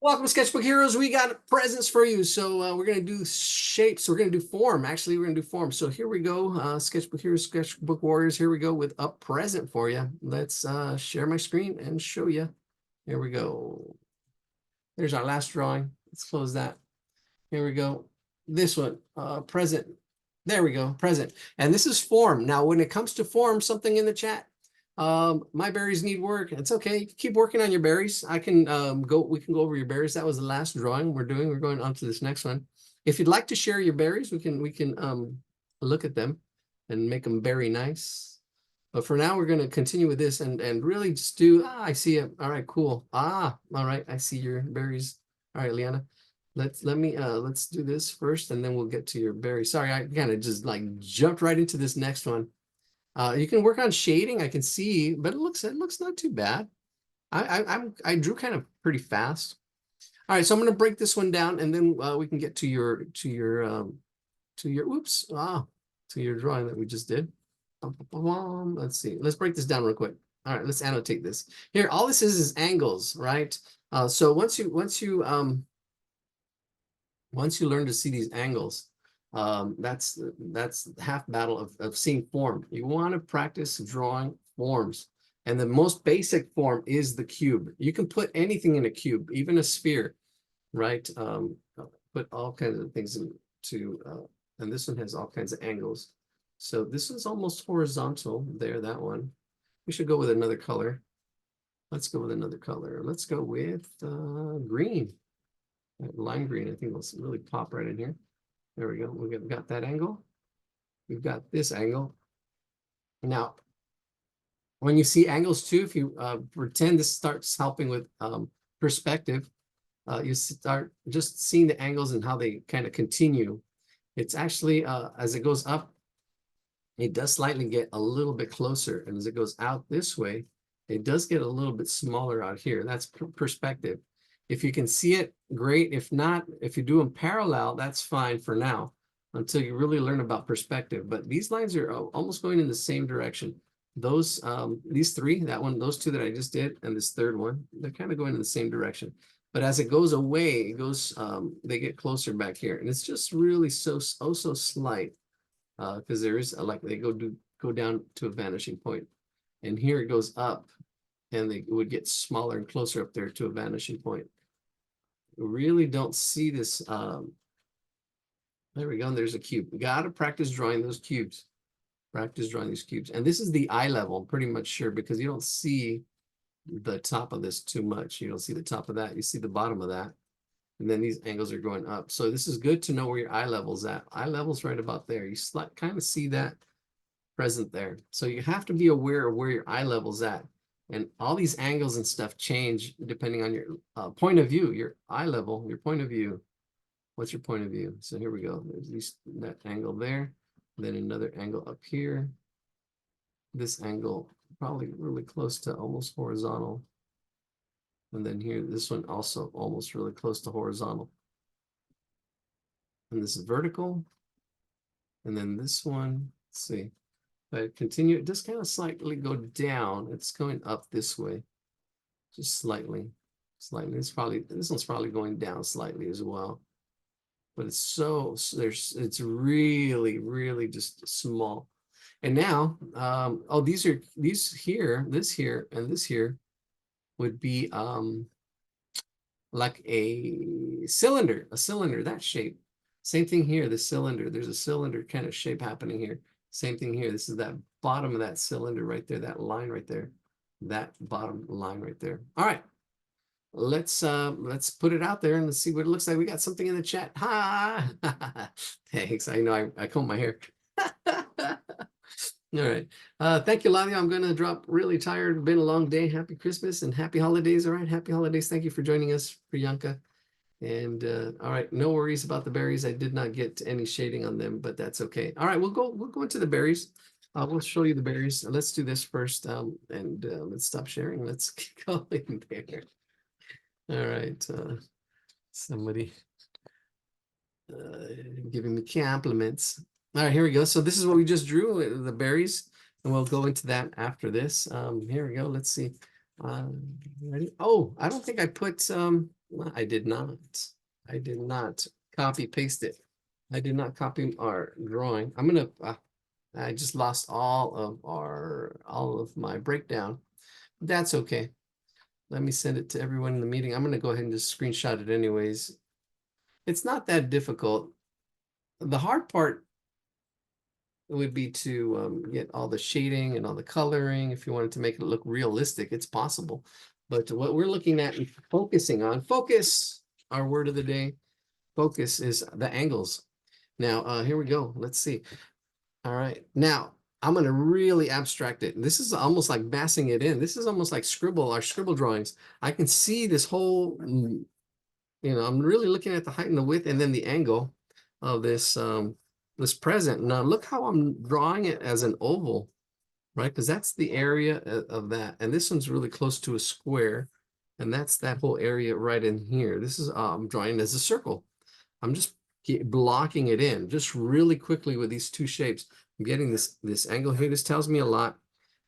Welcome to Sketchbook Heroes. We got presents for you. So we're going to do shapes. We're going to do form. Actually, we're going to do form. So here we go. Sketchbook Heroes, Sketchbook Warriors. Here we go with a present for you. Let's share my screen and show you. Here we go. There's our last drawing. Let's close that. Here we go. This one, present. There we go, present. And this is form. Now, when it comes to form, something in the chat. My berries need work. It's okay. Keep working on your berries. We can go over your berries. That was the last drawing we're doing. We're going on to this next one. If you'd like to share your berries, we can look at them and make them very nice. But for now, we're going to continue with this and really just do, I see it. All right, cool. All right, I see your berries. All right, Liana. Let's do this first and then we'll get to your berries. Sorry, I kind of just like jumped right into this next one. You can work on shading, I can see, but it looks not too bad. I drew kind of pretty fast. All right, so I'm going to break this one down, and then we can get to your drawing that we just did. Let's see. Let's break this down real quick. All right, let's annotate this. Here, all this is angles, right? So once you learn to see these angles, that's half battle of seeing form. You want to practice drawing forms, and the most basic form is the cube. You can put anything in a cube, even a sphere, right? Put all kinds of things into and this one has all kinds of angles. So this is almost horizontal there, that one. We should go with another color. Let's go with another color. Let's go with green. Lime green, I think will really pop right in here. There we go. We've got that angle. We've got this angle. Now, when you see angles too, if you pretend this starts helping with perspective, you start just seeing the angles and how they kind of continue. It's actually, as it goes up, it does slightly get a little bit closer. And as it goes out this way, it does get a little bit smaller out here. That's perspective. If you can see it, great. If not, if you do them parallel, that's fine for now until you really learn about perspective. But these lines are almost going in the same direction. Those, these three, that one, those two that I just did, and this third one, they're kind of going in the same direction. But as it goes away, it goes, they get closer back here. And it's just really so slight because there is like they go down to a vanishing point. And here it goes up and they would get smaller and closer up there to a vanishing point. Really don't see this. There we go. And there's a cube. We got to practice drawing those cubes. Practice drawing these cubes. And this is the eye level, I'm pretty much sure, because you don't see the top of this too much. You don't see the top of that. You see the bottom of that. And then these angles are going up. So this is good to know where your eye level's at. Eye level's right about there. You kind of see that present there. So you have to be aware of where your eye level's at. And all these angles and stuff change depending on your point of view, your eye level, your point of view. What's your point of view? So here we go. There's that angle there. Then another angle up here. This angle probably really close to almost horizontal. And then here, this one also almost really close to horizontal. And this is vertical. And then this one, let's see. If I continue, it does kind of slightly go down. It's going up this way. Just slightly. This one's probably going down slightly as well. But it's it's really, really just small. And now, this here, and this here would be like a cylinder, that shape. Same thing here, the cylinder. There's a cylinder kind of shape happening here. Same thing here. This is that bottom of that cylinder right there, that line right there. That bottom line right there. All right. Let's put it out there and let's see what it looks like. We got something in the chat. Ha! Thanks. I know I comb my hair. All right. Thank you, Ladia. I'm gonna drop really tired. Been a long day. Happy Christmas and happy holidays. All right, happy holidays. Thank you for joining us, Priyanka. And all right, no worries about the berries. I did not get any shading on them, but that's okay. All right, we'll go into the berries. We'll show you the berries. Let's do this first. And let's stop sharing. Let's get going there. All right. Somebody giving me compliments. All right, here we go. So this is what we just drew, the berries, and we'll go into that after this. Here we go. Let's see. Ready? Oh, I don't think I put I did not. I did not copy paste it. I did not copy our drawing. I'm gonna. I just lost all of my breakdown. That's okay. Let me send it to everyone in the meeting. I'm gonna go ahead and just screenshot it anyways. It's not that difficult. The hard part would be to get all the shading and all the coloring. If you wanted to make it look realistic, it's possible. But what we're looking at and focusing on, focus, our word of the day, focus is the angles. Now, here we go. Let's see. All right. Now, I'm going to really abstract it. This is almost like massing it in. This is almost like our scribble drawings. I can see this whole, I'm really looking at the height and the width and then the angle of this present. Now, look how I'm drawing it as an oval, right? Because that's the area of that. And this one's really close to a square. And that's that whole area right in here. This is, I'm drawing it as a circle. I'm just blocking it in just really quickly with these two shapes. I'm getting this angle here. This tells me a lot.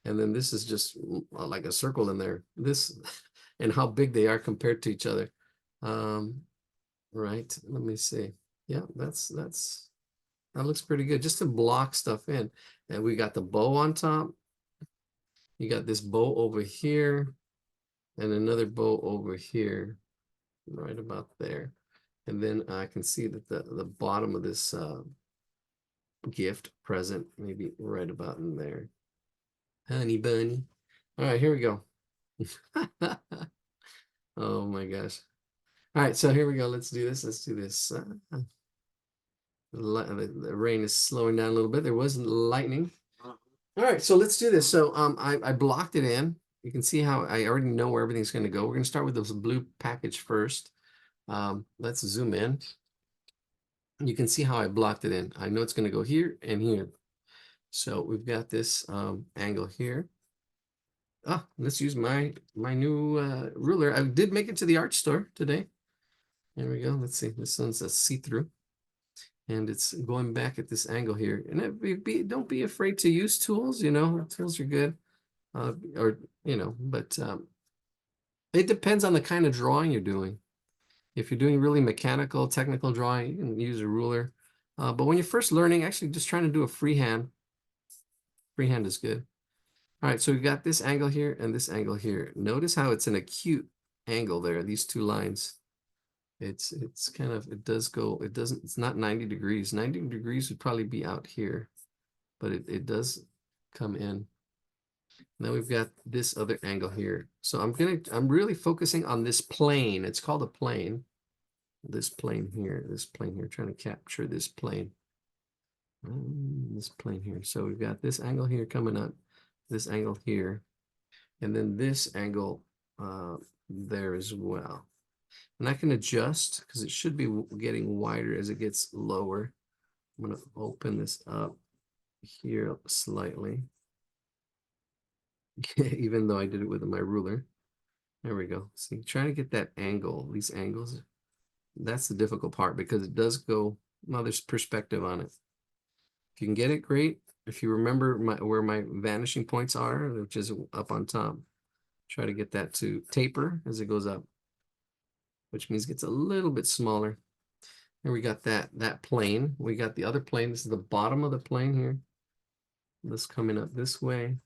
And then this is just like a circle in there. This and how big they are compared to each other. Right. Let me see. Yeah, that looks pretty good. Just to block stuff in. And we got the bow on top. You got this bow over here and another bow over here, right about there. And then I can see that the bottom of this gift present, maybe right about in there. Honey bunny. All right, here we go. Oh my gosh. All right, so here we go. Let's do this. Let's do this. The rain is slowing down a little bit. There was lightning. All right, so let's do this. So I blocked it in. You can see how I already know where everything's going to go. We're going to start with this blue package first. Let's zoom in. You can see how I blocked it in. I know it's going to go here and here. So we've got this angle here. Let's use my new ruler. I did make it to the art store today. There we go. Let's see. This one's a see-through. And it's going back at this angle here. And don't be afraid to use tools, tools are good. But it depends on the kind of drawing you're doing. If you're doing really mechanical, technical drawing, you can use a ruler. But when you're first learning, actually just trying to do a freehand is good. All right, so we've got this angle here and this angle here. Notice how it's an acute angle there, these two lines. It's kind of, it's not 90 degrees. 90 degrees would probably be out here, but it does come in. Now we've got this other angle here. So I'm really focusing on this plane. It's called a plane. This plane here, trying to capture this plane. This plane here. So we've got this angle here coming up, this angle here, and then this angle there as well. And I can adjust because it should be getting wider as it gets lower. I'm going to open this up here slightly, even though I did it with my ruler. There we go. See, trying to get that angle, these angles, that's the difficult part because it does go, well, there's perspective on it. If you can get it, great. If you remember where my vanishing points are, which is up on top, try to get that to taper as it goes up, which means it gets a little bit smaller. And we got that plane. We got the other plane. This is the bottom of the plane here. This coming up this way.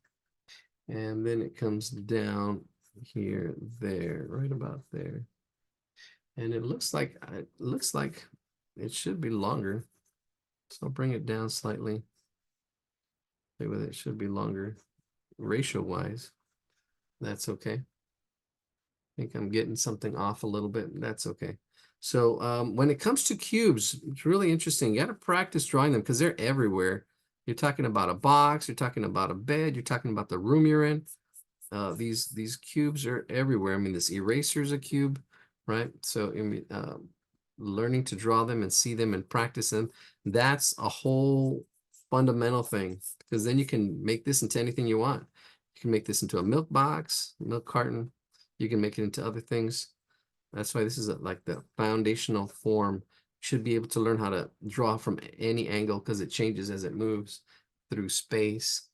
And then it comes down here, there, right about there. And it looks like it should be longer. So I'll bring it down slightly. Play with it. It should be longer ratio wise. That's okay. I think I'm getting something off a little bit. That's okay. So when it comes to cubes, it's really interesting. You got to practice drawing them because they're everywhere. You're talking about a box. You're talking about a bed. You're talking about the room you're in. These cubes are everywhere. I mean, this eraser is a cube, right? So learning to draw them and see them and practice them, that's a whole fundamental thing because then you can make this into anything you want. You can make this into a milk box, milk carton. You can make it into other things. That's why this is like the foundational form. You should be able to learn how to draw from any angle because it changes as it moves through space.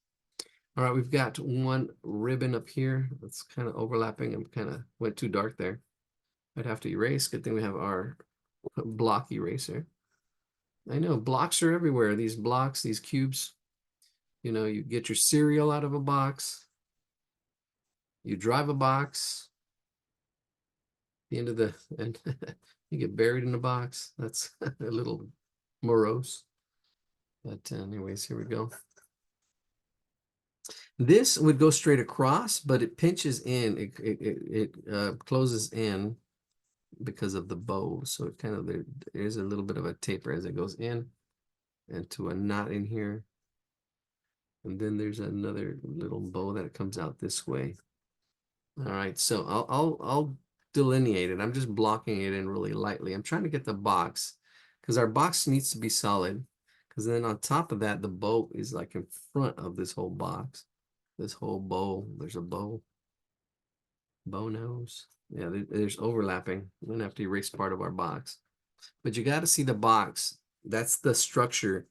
All right, we've got one ribbon up here that's kind of overlapping. I'm kind of went too dark there. I'd have to erase. Good thing we have our block eraser. I know blocks are everywhere. These blocks, these cubes, you know, you get your cereal out of a box, you drive a box, the end of the, and you get buried in a box. That's a little morose. But anyways, here we go. This would go straight across, but it pinches in, it closes in because of the bow. So it kind of, there's a little bit of a taper as it goes in and to a knot in here. And then there's another little bow that comes out this way. All right, so I'll delineate it. I'm just blocking it in really lightly. I'm trying to get the box because our box needs to be solid. Because then on top of that, the bow is like in front of this whole box. This whole bow, there's a bow nose. Yeah, there's overlapping. We're gonna have to erase part of our box. But you got to see the box. That's the structure,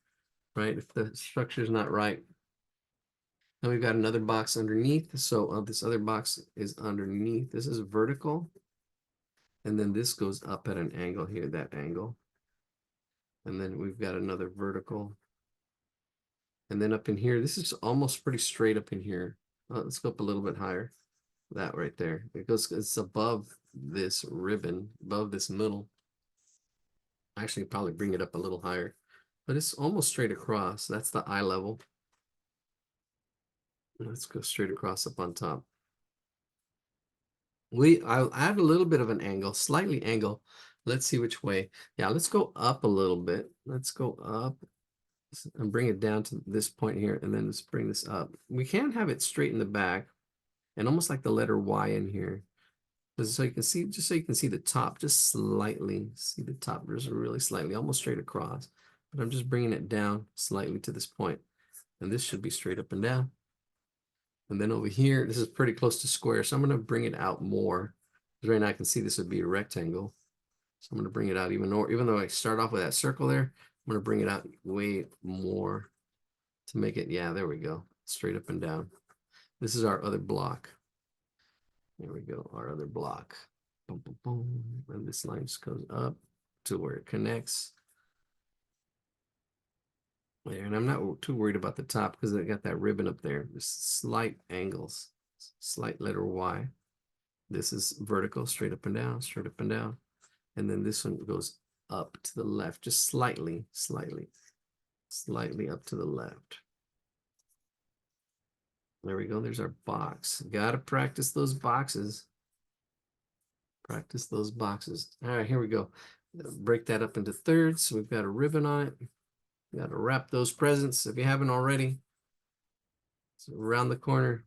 right? If the structure is not right. Now we've got another box underneath. So this other box is underneath. This is vertical. And then this goes up at an angle here, that angle. And then we've got another vertical. And then up in here, this is almost pretty straight up in here. Let's go up a little bit higher. That right there. It's above this ribbon, above this middle. Actually, probably bring it up a little higher. But it's almost straight across. That's the eye level. Let's go straight across up on top. I'll add a little bit of an angle, slightly angle. Let's see which way. Yeah, let's go up a little bit. Let's go up and bring it down to this point here, and then let's bring this up. We can have it straight in the back and almost like the letter Y in here. So you can see, just so you can see the top, just slightly. See the top, just really slightly, almost straight across. But I'm just bringing it down slightly to this point. And this should be straight up and down. And then over here, this is pretty close to square. So I'm going to bring it out more. Because right now I can see this would be a rectangle. So I'm going to bring it out even more. Even though I start off with that circle there, I'm going to bring it out way more to make it, yeah, there we go. Straight up and down. This is our other block. There we go, our other block. Boom, boom, boom. And this line just goes up to where it connects. There, and I'm not too worried about the top because I got that ribbon up there. Just slight angles, slight letter Y. This is vertical, straight up and down, straight up and down. And then this one goes up to the left, just slightly, slightly up to the left. There we go. There's our box. Got to practice those boxes. Practice those boxes. All right, here we go. Break that up into thirds. So we've got a ribbon on it. Got to wrap those presents if you haven't already. So around the corner.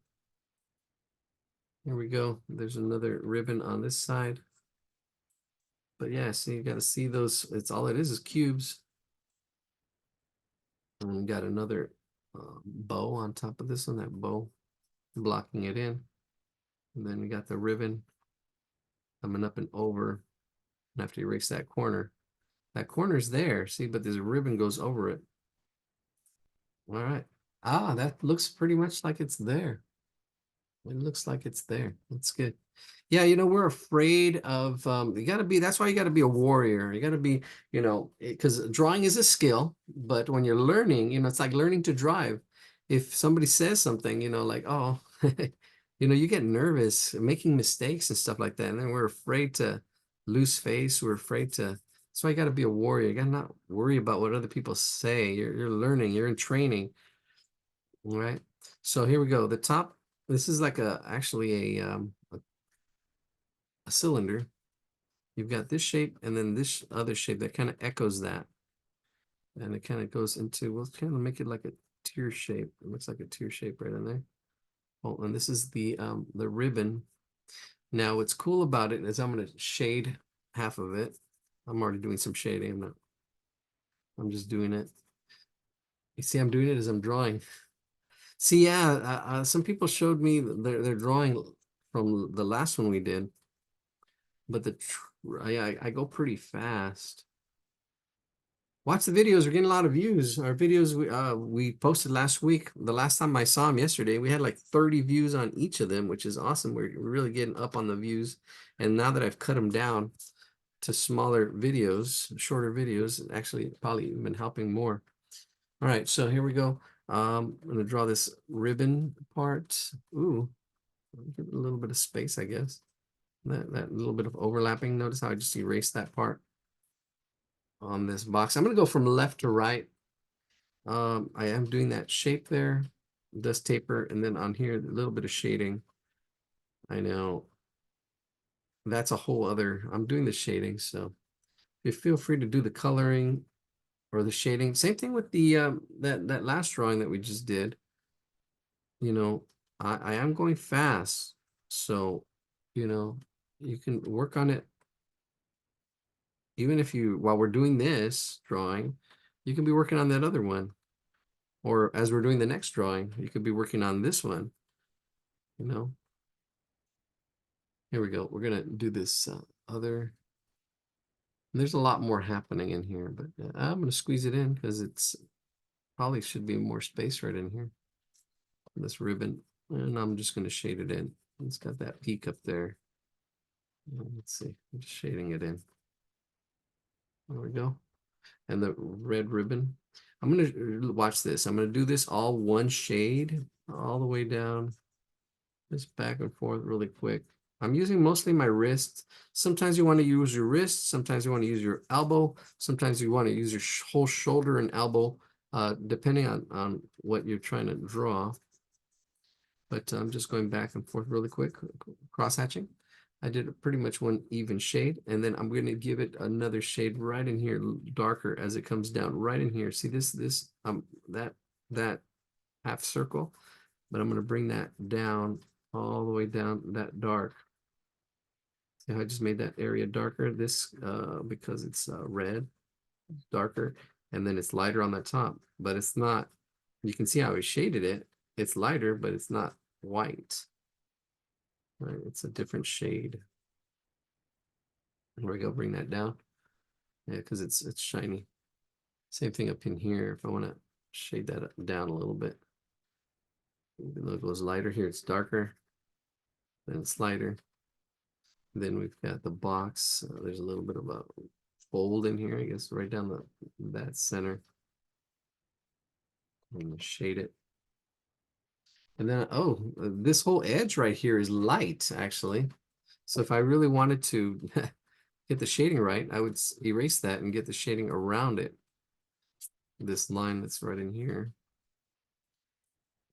Here we go. There's another ribbon on this side. But yeah, so you got to see those. It's all it is cubes. And we got another bow on top of this one, that bow blocking it in. And then we got the ribbon coming up and over. I have to erase that corner. That corner's there, see, but this ribbon goes over it. All right. Ah, that looks pretty much like it's there. It looks like it's there. That's good. Yeah, you know, we're afraid of, you got to be, that's why you got to be a warrior. You got to be, you know, because drawing is a skill, but when you're learning, you know, it's like learning to drive. If somebody says something, you know, like, oh, you know, you get nervous making mistakes and stuff like that. And then we're afraid to lose face. We're afraid to, that's why you got to be a warrior. You got to not worry about what other people say. You're learning, you're in training. All right. So here we go. The top, this is like actually a cylinder. You've got this shape and then this other shape that kind of echoes that. And it kind of goes into, we'll kind of make it like a tear shape. It looks like a tear shape right in there. Oh, and this is the ribbon. Now what's cool about it is I'm going to shade half of it. I'm already doing some shading. I'm just doing it. You see, I'm doing it as I'm drawing. See, yeah, some people showed me their drawing from the last one we did. But I go pretty fast. Watch the videos. We're getting a lot of views. Our videos we posted last week. The last time I saw them yesterday, we had like 30 views on each of them, which is awesome. We're really getting up on the views. And now that I've cut them down to smaller videos, shorter videos, actually probably even helping more. All right, so here we go. I'm gonna draw this ribbon part. Ooh, give it a little bit of space, I guess. That little bit of overlapping. Notice how I just erased that part on this box. I'm gonna go from left to right. I am doing that shape there, dust taper, and then on here, a little bit of shading. I know that's a whole other, I'm doing the shading, so you feel free to do the coloring or the shading. Same thing with the that last drawing that we just did. You know, I am going fast, so you know, you can work on it even if you while we're doing this drawing, you can be working on that other one. Or as we're doing the next drawing, you could be working on this one, you know. Here we go. We're gonna do this other. There's a lot more happening in here, but I'm gonna squeeze it in because it's probably should be more space right in here. This ribbon, and I'm just gonna shade it in. It's got that peak up there. Let's see. I'm just shading it in. There we go. And the red ribbon. I'm gonna watch this. I'm gonna do this all one shade all the way down. Just back and forth really quick. I'm using mostly my wrist. Sometimes you want to use your wrist. Sometimes you want to use your elbow. Sometimes you want to use your whole shoulder and elbow, depending on what you're trying to draw. But I'm just going back and forth really quick, cross hatching. I did pretty much one even shade, and then I'm going to give it another shade right in here, darker as it comes down right in here. See this that half circle, but I'm going to bring that down all the way down that dark. See how I just made that area darker? This because it's red, darker, and then it's lighter on the top, but it's not. You can see how I shaded it. It's lighter, but it's not white. Right, it's a different shade. There we go. Bring that down. Yeah, because it's shiny. Same thing up in here. If I want to shade that down a little bit, even though it goes lighter here, it's darker. Then it's lighter. Then we've got the box. There's a little bit of a fold in here, I guess, right down that center. I'm gonna shade it. And then, oh, this whole edge right here is light, actually. So if I really wanted to get the shading right, I would erase that and get the shading around it. This line that's right in here.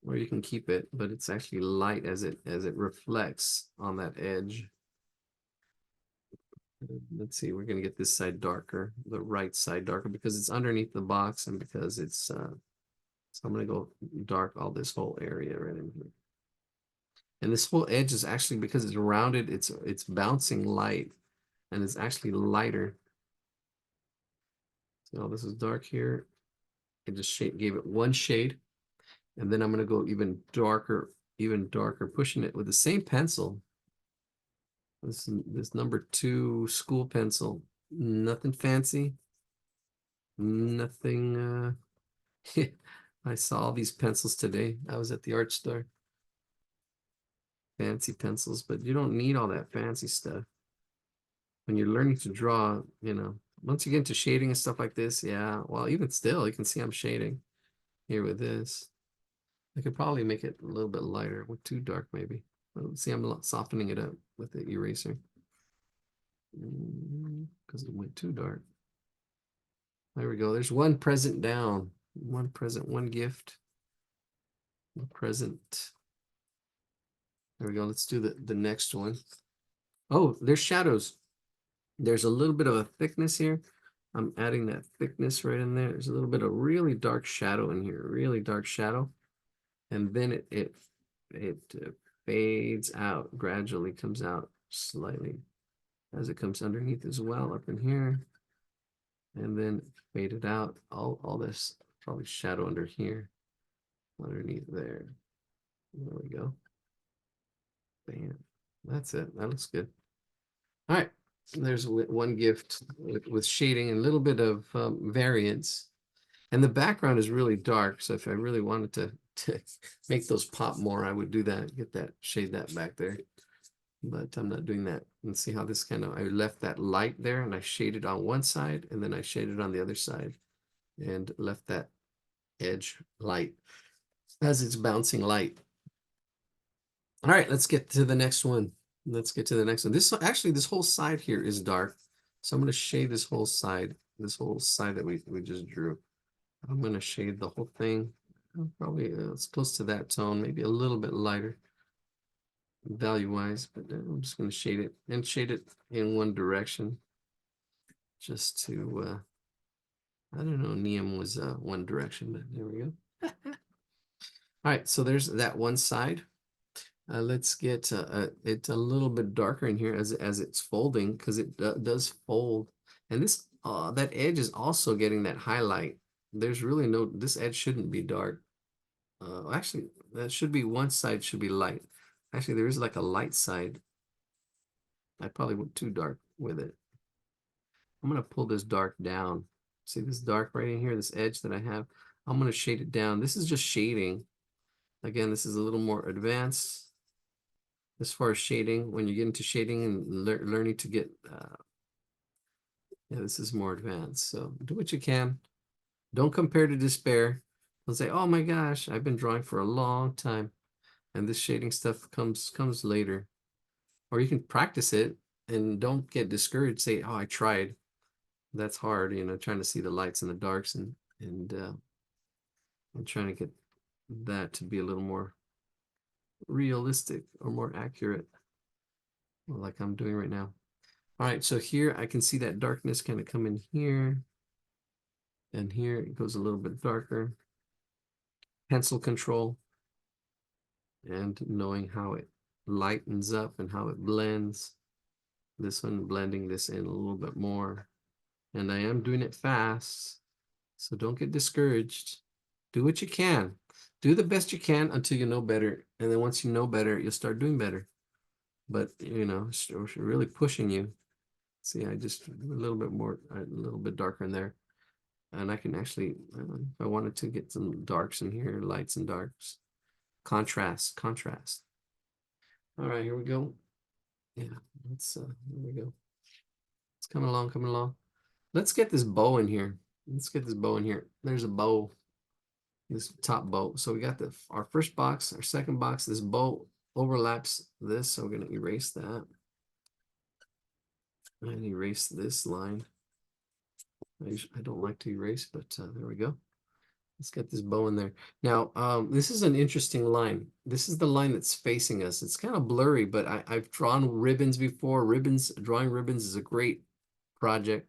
Or you can keep it, but it's actually light as it reflects on that edge. Let's see, we're gonna get this side darker, the right side darker because it's underneath the box and because it's so I'm gonna go dark all this whole area right in here. And this whole edge is actually because it's rounded, it's bouncing light and it's actually lighter. So this is dark here. I just gave it one shade, and then I'm gonna go even darker, pushing it with the same pencil. This number 2 school pencil, nothing fancy, nothing. I saw all these pencils today. I was at the art store. Fancy pencils, but you don't need all that fancy stuff. When you're learning to draw, you know, once you get into shading and stuff like this, yeah, well, even still, you can see I'm shading here with this. I could probably make it a little bit lighter with too dark, maybe. See, I'm softening it up with the eraser because it went too dark. There we go. There's one present down. One present, one gift. One present. There we go. Let's do the next one. Oh, there's shadows. There's a little bit of a thickness here. I'm adding that thickness right in there. There's a little bit of really dark shadow in here, really dark shadow. And then it fades out, gradually comes out slightly as it comes underneath as well up in here. And then fade it out. All this probably shadow under here, underneath there. There we go. Bam. That's it. That looks good. All right. there's one gift with shading and a little bit of variance. And the background is really dark. So if I really wanted to make those pop more, I would do that, get that, shade that back there. But I'm not doing that. And see how this kind of, I left that light there and I shaded on one side and then I shaded on the other side and left that edge light as it's bouncing light. All right, let's get to the next one. Let's get to the next one. This actually, this whole side here is dark. So I'm going to shade this whole side that we just drew. I'm going to shade the whole thing. Probably it's close to that tone, maybe a little bit lighter value-wise, but I'm just going to shade it and shade it in one direction just to, I don't know, Neum was one direction, but there we go. All right, so there's that one side. Let's get it a little bit darker in here as it's folding, because it does fold. And this that edge is also getting that highlight. There's really no, this edge shouldn't be dark. Actually, that should be, one side should be light. Actually, there is like a light side. I probably went too dark with it. I'm going to pull this dark down. See this dark right in here, this edge that I have? I'm going to shade it down. This is just shading. Again, this is a little more advanced as far as shading. When you get into shading and learning to get, yeah, this is more advanced. So do what you can. Don't compare to despair. Don't say, oh my gosh, I've been drawing for a long time and this shading stuff comes later. Or you can practice it and don't get discouraged. Say, oh, I tried. That's hard, you know, trying to see the lights and the darks and trying to get that to be a little more realistic or more accurate, like I'm doing right now. All right, so here I can see that darkness kind of come in here, and here it goes a little bit darker. Pencil control and knowing how it lightens up and how it blends. This one, blending this in a little bit more. And I am doing it fast, so don't get discouraged. Do what you can. Do the best you can until you know better. And then once you know better, you'll start doing better. But, you know, it's really pushing you. See, I just a little bit more, a little bit darker in there. And I can actually, if I wanted to get some darks in here, lights and darks. Contrast. All right, here we go. Yeah, here we go. It's coming along. Let's get this bow in here. There's a bow, this top bow. So we got our first box, our second box. This bow overlaps this, so we're going to erase that. And erase this line. I don't like to erase, but there we go. Let's get this bow in there. Now, this is an interesting line. This is the line that's facing us. It's kind of blurry, but I've drawn ribbons before. Drawing ribbons is a great project.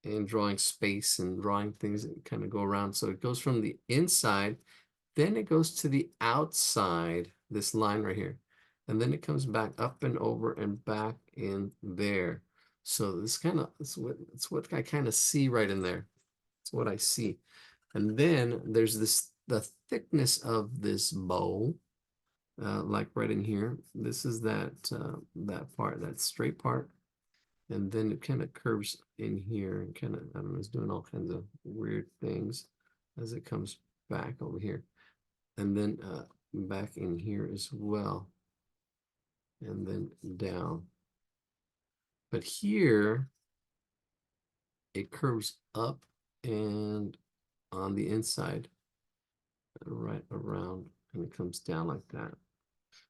And drawing space and drawing things that kind of go around. So it goes from the inside, then it goes to the outside, this line right here. And then it comes back up and over and back in there. So this kind of, it's what I kind of see right in there. It's what I see. And then there's the thickness of this bow, like right in here. This is that part, that straight part. And then it kind of curves in here and kind of, I don't know, it's doing all kinds of weird things as it comes back over here. And then back in here as well. And then down. But here, it curves up and on the inside, right around, and it comes down like that.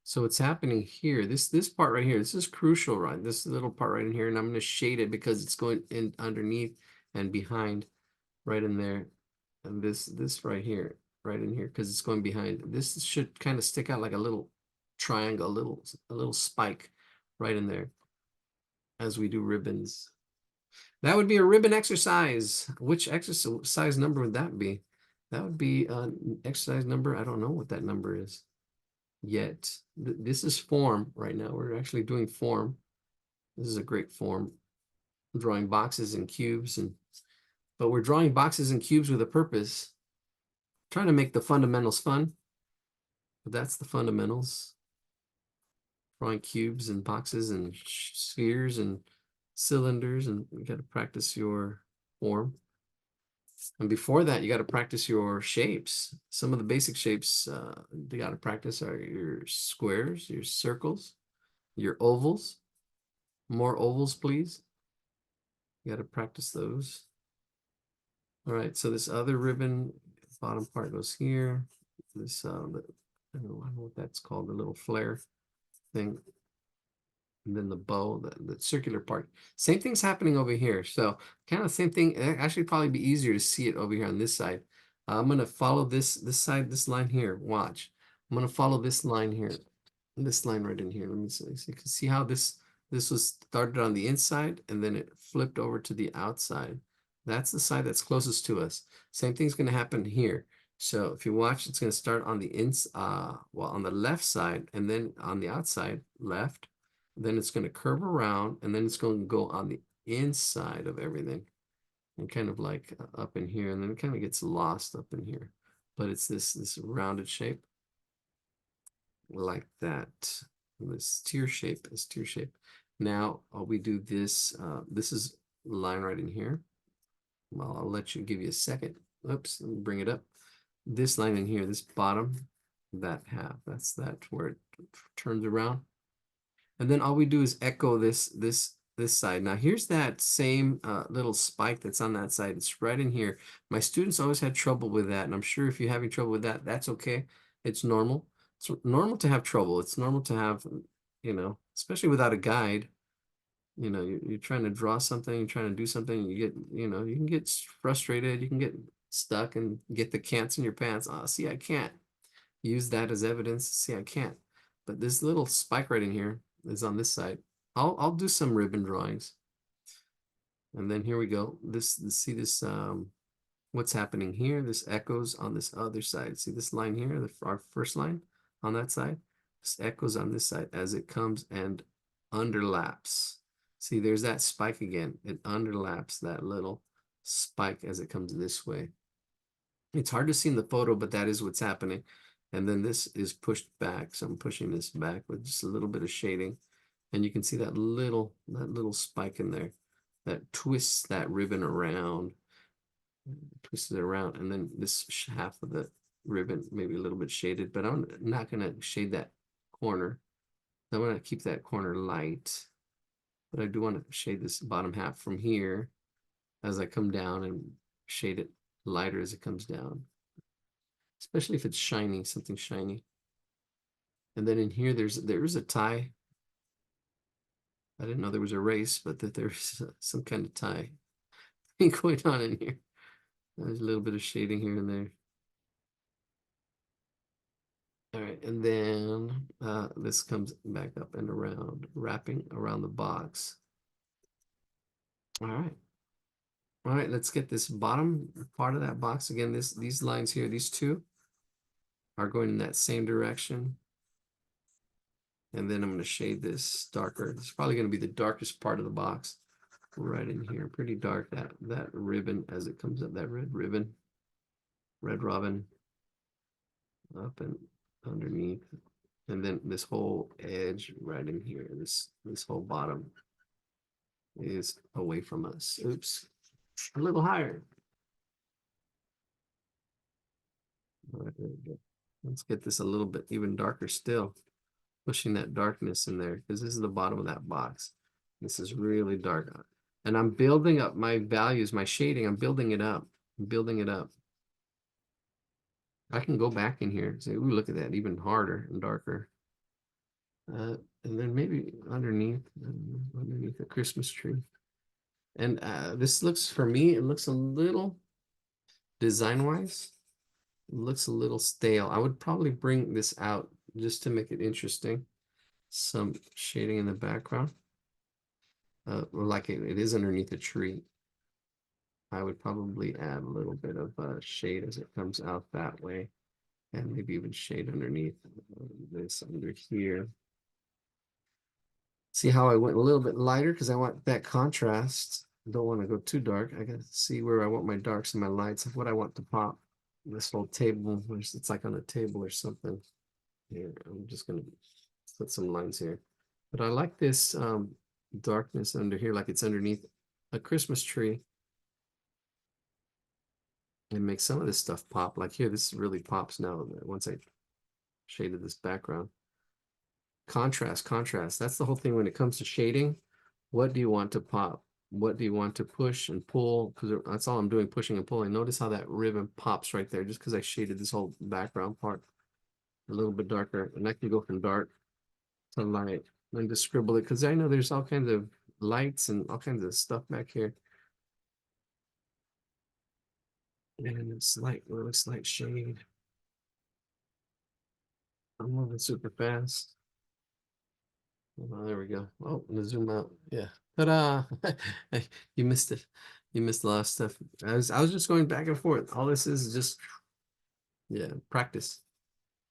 So what's happening here, this part right here, this is crucial, right? This little part right in here, and I'm going to shade it because it's going in underneath and behind, right in there. And this right here, right in here, because it's going behind. This should kind of stick out like a little triangle, a little spike right in there as we do ribbons. That would be a ribbon exercise. Which exercise number would that be? That would be an exercise number. I don't know what that number is yet. This is form right now. We're actually doing form. This is a great form. I'm drawing boxes and cubes, but we're drawing boxes and cubes with a purpose. Trying to make the fundamentals fun. But that's the fundamentals. drawing cubes and boxes and spheres and cylinders, and you got to practice your form. And before that, you got to practice your shapes. Some of the basic shapes you got to practice are your squares, your circles, your ovals. More ovals, please. You got to practice those. All right, so this other ribbon, bottom part goes here. This, I don't know what that's called, the little flare thing. And then the bow, the circular part. Same thing's happening over here. So kind of same thing. Actually, probably be easier to see it over here on this side. I'm gonna follow this side, this line here. Watch. I'm gonna follow this line here, this line right in here. Let me see. So you can see how this was started on the inside and then it flipped over to the outside. That's the side that's closest to us. Same thing's gonna happen here. So if you watch, it's gonna start on the well, on the left side, and then on the outside, left. Then it's going to curve around, and then it's going to go on the inside of everything, and kind of like up in here, and then it kind of gets lost up in here. But it's this rounded shape like that. This tear shape is tear shape. Now we do this. This is line right in here. Well, I'll let you give you a second. Oops, let me bring it up. This line in here, this bottom, that half, that's that where it turns around. And then all we do is echo this side. Now here's that same little spike that's on that side. It's right in here. My students always had trouble with that, and I'm sure if you're having trouble with that, that's okay. It's normal. It's normal to have trouble. It's normal to have, especially without a guide. You're trying to draw something, you're trying to do something, you get, you can get frustrated, you can get stuck and get the can'ts in your pants. Oh, see, I can't. Use that as evidence. See, I can't. But this little spike right in here is on this side. I'll do some ribbon drawings. And then here we go. See this what's happening here? This echoes on this other side. See this line here, our first line on that side? This echoes on this side as it comes and underlaps. See, there's that spike again. It underlaps that little spike as it comes this way. It's hard to see in the photo, but that is what's happening. And then this is pushed back. So I'm pushing this back with just a little bit of shading. And you can see that little spike in there that twists that ribbon around, twists it around. And then this half of the ribbon, maybe a little bit shaded, but I'm not going to shade that corner. I want to keep that corner light, but I do want to shade this bottom half from here as I come down and shade it lighter as it comes down, especially if it's shiny, something shiny. And then in here, there's a tie. I didn't know there was a race, but that there's some kind of tie going on in here. There's a little bit of shading here and there. All right, and then this comes back up and around, wrapping around the box. All right. All right, let's get this bottom part of that box again. These lines here, these two are going in that same direction. And then I'm going to shade this darker. It's probably going to be the darkest part of the box right in here. Pretty dark, that ribbon as it comes up, that red ribbon, red robin up and underneath. And then this whole edge right in here, this whole bottom is away from us. Oops, a little higher. All right, there we go. Let's get this a little bit even darker still. Pushing that darkness in there because this is the bottom of that box. This is really dark. And I'm building up my values, my shading. I'm building it up. I'm building it up. I can go back in here and say, ooh, look at that, even harder and darker. And then maybe underneath the Christmas tree. And this looks, for me, it looks a little, design-wise, it looks a little stale. I would probably bring this out just to make it interesting. Some shading in the background. Like it is underneath a tree. I would probably add a little bit of shade as it comes out that way. And maybe even shade underneath this under here. See how I went a little bit lighter because I want that contrast. I don't want to go too dark. I gotta see where I want my darks and my lights of what I want to pop. This whole table, it's like on a table or something. Here, I'm just gonna put some lines here. But I like this darkness under here, like it's underneath a Christmas tree. And make some of this stuff pop. Like here, this really pops now once I shaded this background. Contrast, contrast. That's the whole thing when it comes to shading. What do you want to pop? What do you want to push and pull? Because that's all I'm doing, pushing and pulling. Notice how that ribbon pops right there, just because I shaded this whole background part a little bit darker. And I can go from dark to light and just scribble it, because I know there's all kinds of lights and all kinds of stuff back here. And it's like, well, it's like shade. I'm moving super fast. Oh, there we go. Oh, I'm gonna zoom out. Yeah. Ta-da! You missed it. You missed a lot of stuff. I was just going back and forth. All this is just, yeah, practice.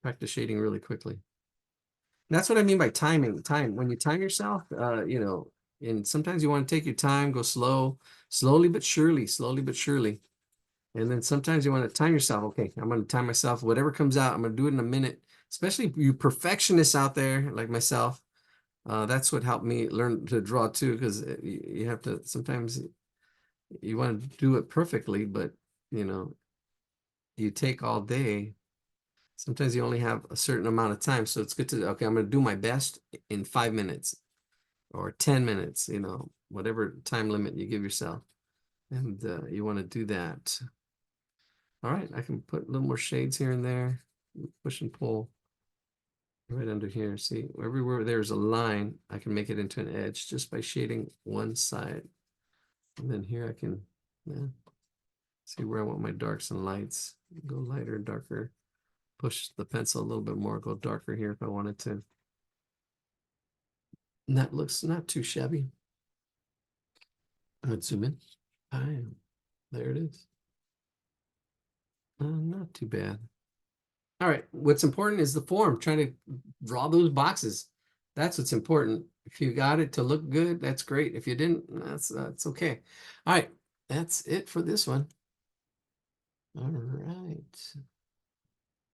Practice shading really quickly. And that's what I mean by timing. Time. When you time yourself, and sometimes you want to take your time, go slowly but surely, slowly but surely. And then sometimes you want to time yourself. Okay, I'm going to time myself. Whatever comes out, I'm going to do it in a minute. Especially you perfectionists out there like myself. That's what helped me learn to draw too, because you have to, sometimes you want to do it perfectly, but you know, you take all day. Sometimes you only have a certain amount of time. So it's good to, okay, I'm going to do my best in 5 minutes or 10 minutes, whatever time limit you give yourself. And you want to do that. All right, I can put a little more shades here and there, push and pull right under here. See, everywhere there's a line, I can make it into an edge just by shading one side. And then here I can see where I want my darks and lights. Go lighter, darker. Push the pencil a little bit more, go darker here if I wanted to. And that looks not too shabby. I would zoom in. There it is. Not too bad. All right, what's important is the form. Trying to draw those boxes. That's what's important. If you got it to look good, that's great. If you didn't, that's okay. All right, that's it for this one. All right.